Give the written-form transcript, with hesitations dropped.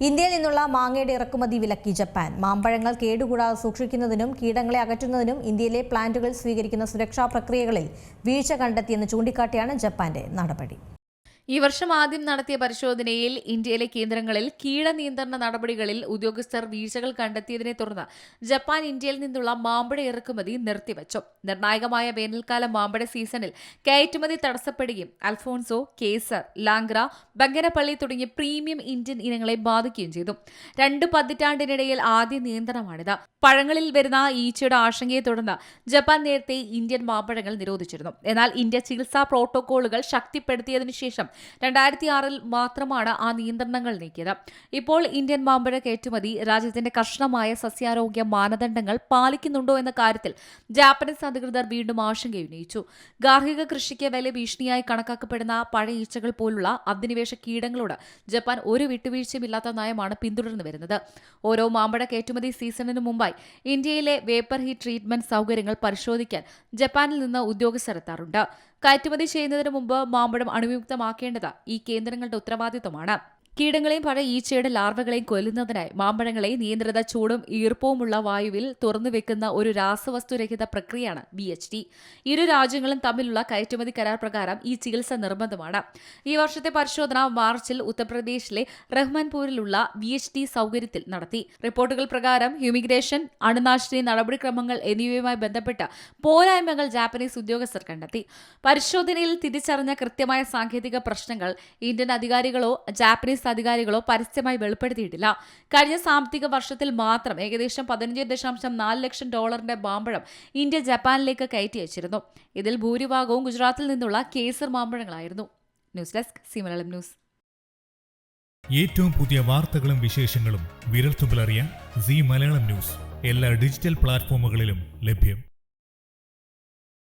ഇന്ത്യയിൽ നിന്നുള്ള മാങ്ങയുടെ ഇറക്കുമതി വിലക്കി ജപ്പാൻ. മാമ്പഴങ്ങൾ കേടുകൂടാതെ സൂക്ഷിക്കുന്നതിനും കീടങ്ങളെ അകറ്റുന്നതിനും ഇന്ത്യയിലെ പ്ലാന്റുകൾ സ്വീകരിക്കുന്ന സുരക്ഷാ പ്രക്രിയകളിൽ വീഴ്ച കണ്ടെത്തിയെന്ന് ചൂണ്ടിക്കാട്ടിയാണ് ജപ്പാന്റെ നടപടി. ഈ വർഷം ആദ്യം നടത്തിയ പരിശോധനയിൽ ഇന്ത്യയിലെ കേന്ദ്രങ്ങളിൽ കീടനിയന്ത്രണ നടപടികളിൽ ഉദ്യോഗസ്ഥർ വീഴ്ചകൾ കണ്ടെത്തിയതിനെ തുടർന്ന് ജപ്പാൻ ഇന്ത്യയിൽ നിന്നുള്ള മാമ്പഴ ഇറക്കുമതി നിർത്തിവച്ചു. നിർണായകമായ വേനൽക്കാല മാമ്പഴ സീസണിൽ കയറ്റുമതി തടസ്സപ്പെടുകയും അൽഫോൺസോ, കേസർ, ലാംഗ്ര, ബംഗനപ്പള്ളി തുടങ്ങിയ പ്രീമിയം ഇന്ത്യൻ ഇനങ്ങളെ ബാധിക്കുകയും ചെയ്തു. 2 പതിറ്റാണ്ടിനിടയിൽ ആദ്യ നിയന്ത്രണമാണിത്. പഴങ്ങളിൽ വരുന്ന ഈച്ചയുടെ ആശങ്കയെ തുടർന്ന് ജപ്പാൻ നേരത്തെ ഇന്ത്യൻ മാമ്പഴങ്ങൾ നിരോധിച്ചിരുന്നു. എന്നാൽ ഇന്ത്യ ചികിത്സാ പ്രോട്ടോക്കോളുകൾ ശക്തിപ്പെടുത്തിയതിനു ശേഷം 2006 മാത്രമാണ് ആ നിയന്ത്രണങ്ങൾ നീക്കിയത്. ഇപ്പോൾ ഇന്ത്യൻ മാമ്പഴ കയറ്റുമതി രാജ്യത്തിന്റെ കർശനമായ സസ്യാരോഗ്യ മാനദണ്ഡങ്ങൾ പാലിക്കുന്നുണ്ടോ എന്ന കാര്യത്തിൽ ജാപ്പനീസ് അധികൃതർ വീണ്ടും ആശങ്കയുന്നയിച്ചു. ഗാർഹിക കൃഷിക്ക് വലിയ ഭീഷണിയായി കണക്കാക്കപ്പെടുന്ന പഴയ ഈച്ചകൾ പോലുള്ള അധിനിവേശ കീടങ്ങളോട് ജപ്പാൻ ഒരു വിട്ടുവീഴ്ചയുമില്ലാത്ത നയമാണ് പിന്തുടർന്നു വരുന്നത്. ഓരോ മാമ്പഴ കയറ്റുമതി സീസണിനു മുമ്പായി ഇന്ത്യയിലെ വേപ്പർ ഹീറ്റ് ട്രീറ്റ്മെന്റ് സൗകര്യങ്ങൾ പരിശോധിക്കാൻ ജപ്പാനിൽ നിന്ന് ഉദ്യോഗസ്ഥർ എത്താറുണ്ട്. കയറ്റുമതി ചെയ്യുന്നതിന് മുമ്പ് മാമ്പഴം അണുവിമുക്തമാക്കേണ്ടത് ഈ കേന്ദ്രങ്ങളുടെ ഉത്തരവാദിത്തമാണ്. കീടങ്ങളെയും പഴയ ഈച്ചയുടെ ലാർവകളെയും കൊല്ലുന്നതിനായി മാമ്പഴങ്ങളെ നിയന്ത്രിത ചൂടും ഈർപ്പവുമുള്ള വായുവിൽ തുറന്നുവെക്കുന്ന ഒരു രാസവസ്തുരഹിത പ്രക്രിയയാണ് VHT. ഇരു രാജ്യങ്ങളും തമ്മിലുള്ള കയറ്റുമതി കരാർ പ്രകാരം ഈ ചികിത്സ നിർബന്ധമാണ്. ഈ വർഷത്തെ പരിശോധന മാർച്ചിൽ ഉത്തർപ്രദേശിലെ റഹ്മാൻപൂരിലുള്ള VHT സൗകര്യത്തിൽ നടത്തി. റിപ്പോർട്ടുകൾ പ്രകാരം ഹ്യൂമിഗ്രേഷൻ, അണുനാശിനി നടപടിക്രമങ്ങൾ എന്നിവയുമായി ബന്ധപ്പെട്ട് പോരായ്മകൾ ജാപ്പനീസ് ഉദ്യോഗസ്ഥർ കണ്ടെത്തി. പരിശോധനയിൽ തിരിച്ചറിഞ്ഞ കൃത്യമായ സാങ്കേതിക പ്രശ്നങ്ങൾ ഇന്ത്യൻ അധികാരികളോ ജാപ്പനീസ് അധികാരികളോ പരസ്യമായി വെളിപ്പെടുത്തിയിട്ടില്ല. കഴിഞ്ഞ സാമ്പത്തിക വർഷത്തിൽ മാത്രം ഏകദേശം $15.4 ലക്ഷം മാമ്പഴം ഇന്ത്യ ജപ്പാനിലേക്ക് കയറ്റി അയച്ചിരുന്നു. ഇതിൽ ഭൂരിഭാഗവും ഗുജറാത്തിൽ നിന്നുള്ള കേസർ മാമ്പഴങ്ങളായിരുന്നു. News desk C Malayalam news. ഏറ്റവും പുതിയ വാർത്തകളും വിശേഷങ്ങളും വിരൽത്തുമ്പിലറിയാൻ സി മലയാളം ന്യൂസ് എല്ലാ ഡിജിറ്റൽ പ്ലാറ്റ്ഫോമുകളിലും ലഭ്യം.